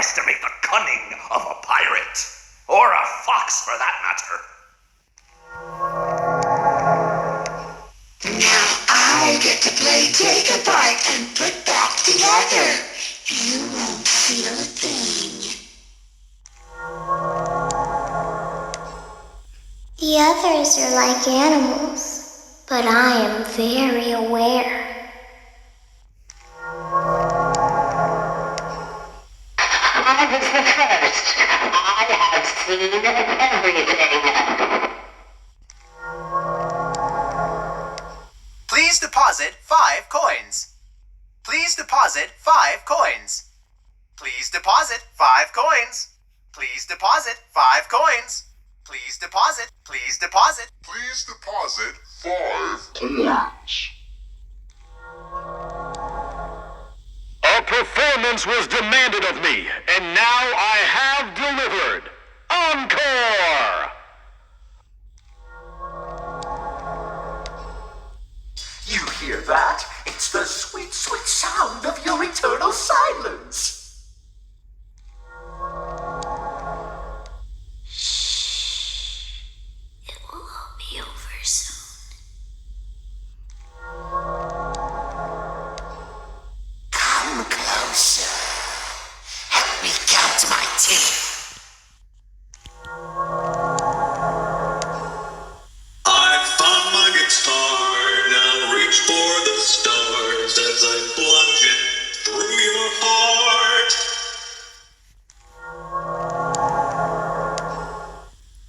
underestimate the cunning of a pirate. Or a fox, for that matter. Now I get to play take apart and put back together. You won't feel a thing. The others are like animals, but I am very aware. I was the first. I have seen everything. Please deposit 5 coins. Please deposit 5 coins. Please deposit 5 coins. Please deposit 5 coins. Please deposit. Please deposit. Please deposit 5 coins. A performance was demanded of me, and now I have delivered. Encore! You hear that? It's the sweet, sweet sound of your eternal silence. It will all be over soon. Come closer. Help me count my teeth. I found my guitar, now reach for the stars as I plunge it through your heart.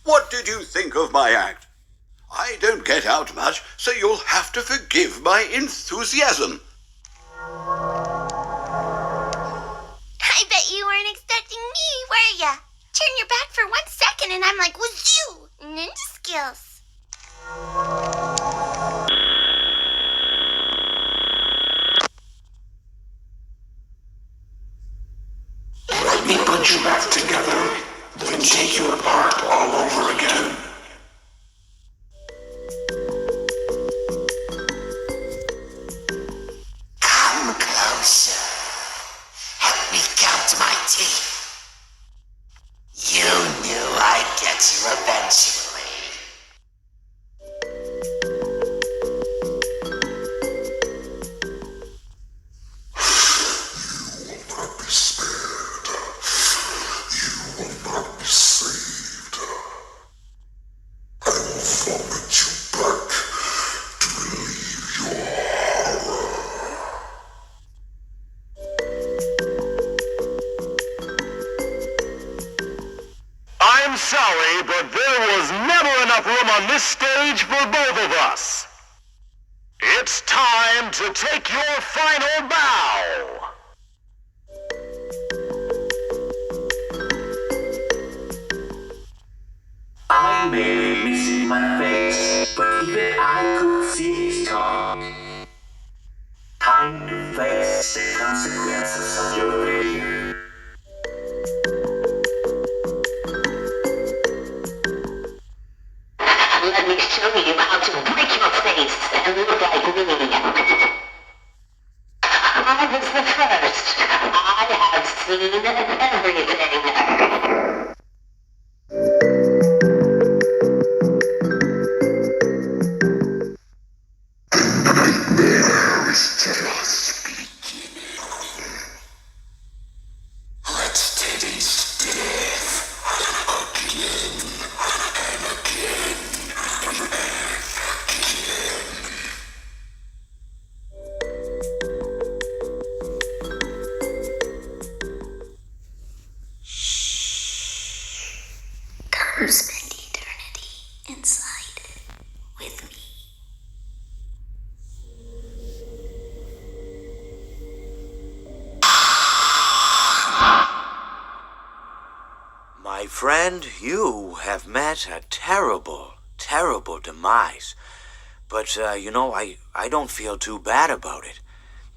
What did you think of my act? I don't get out much, so you'll have to forgive my enthusiasm. I bet you weren't expecting me, were ya? Turn your back for 1 second and I'm like, wazoo! Ninja skills. Let me put you back together, then take you apart all over again. Come closer. Help me count my teeth. You knew I'd get you eventually. Not be spared. You will not be saved. I will vomit you back to relieve your horror. I'm sorry, but there was never enough room on this stage for both of us. It's time to take your final bow. I may be missing my face, but even I could see his tongue. Time to face the consequences of your failure. Let me show you how to break your face and look like me. I was the first. I have seen everything. Nightmare is just beginning. Let's taste death again and again and again. Come spend eternity inside with me. My friend, you have met a terrible, terrible demise. But, I don't feel too bad about it.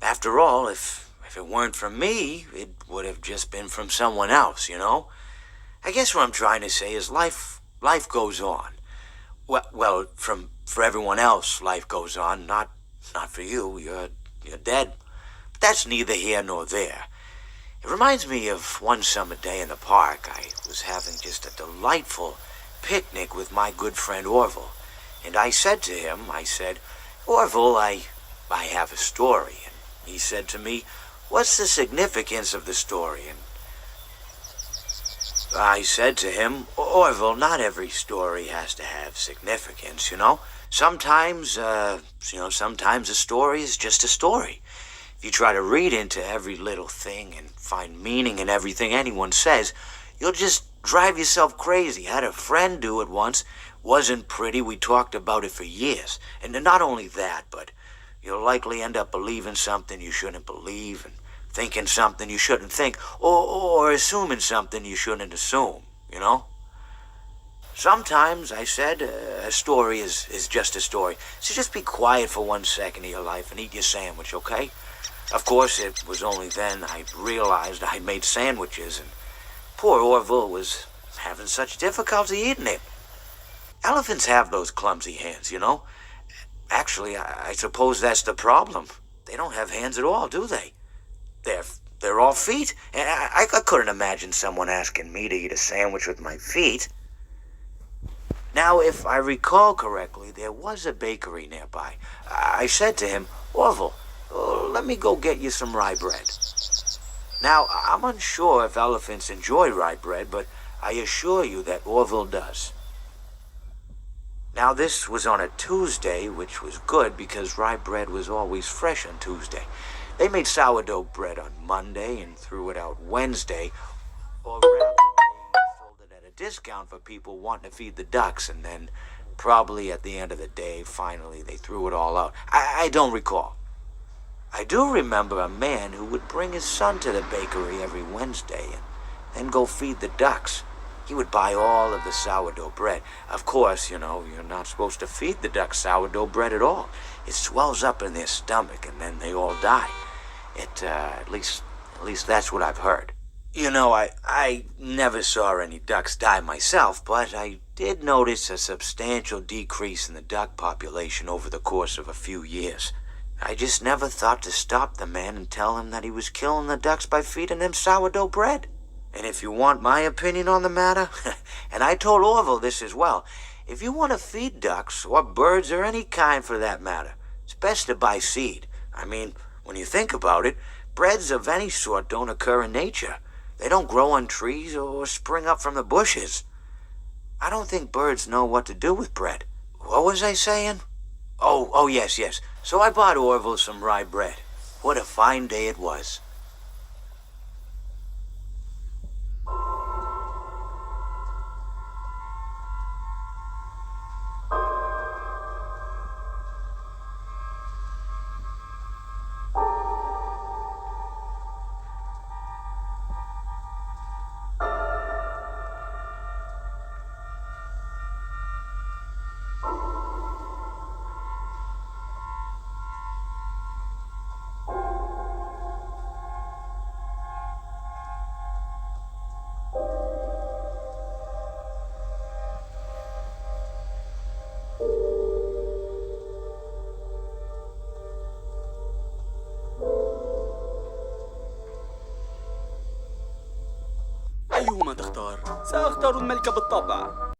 After all, if it weren't from me, it would have just been from someone else, you know? I guess what I'm trying to say is life goes on. Well, for everyone else, life goes on. Not for you. You're dead. But that's neither here nor there. It reminds me of one summer day in the park. I was having just a delightful picnic with my good friend Orville. And I said to him, Orville, I have a story. And he said to me, what's the significance of the story? And I said to him, Orville, not every story has to have significance, you know? Sometimes a story is just a story. If you try to read into every little thing and find meaning in everything anyone says, you'll just drive yourself crazy. I had a friend do it once. Wasn't pretty. We talked about it for years. And not only that, but you'll likely end up believing something you shouldn't believe and thinking something you shouldn't think or assuming something you shouldn't assume, you know? Sometimes, I said, a story is just a story. So just be quiet for 1 second of your life and eat your sandwich, okay? Of course, it was only then I realized I made sandwiches and poor Orville was having such difficulty eating it. Elephants have those clumsy hands, you know? Actually, I suppose that's the problem. They don't have hands at all, do they? They're all feet. And I couldn't imagine someone asking me to eat a sandwich with my feet. Now, if I recall correctly, there was a bakery nearby. I said to him, Orville, let me go get you some rye bread. Now, I'm unsure if elephants enjoy rye bread, but I assure you that Orville does. Now, this was on a Tuesday, which was good because rye bread was always fresh on Tuesday. They made sourdough bread on Monday and threw it out Wednesday, or rather they sold it at a discount for people wanting to feed the ducks, and then probably at the end of the day, finally, they threw it all out. I don't recall. I do remember a man who would bring his son to the bakery every Wednesday and then go feed the ducks. He would buy all of the sourdough bread. Of course, you know, you're not supposed to feed the ducks sourdough bread at all. It swells up in their stomach and then they all die. At least that's what I've heard. You know, I never saw any ducks die myself, but I did notice a substantial decrease in the duck population over the course of a few years. I just never thought to stop the man and tell him that he was killing the ducks by feeding them sourdough bread. And if you want my opinion on the matter, and I told Orville this as well, if you want to feed ducks, or birds, or any kind for that matter, it's best to buy seed. I mean, when you think about it, breads of any sort don't occur in nature. They don't grow on trees or spring up from the bushes. I don't think birds know what to do with bread. What was I saying? Oh, yes. So I bought Orville some rye bread. What a fine day it was. أيهما تختار؟ سأختار الملك بالطبع.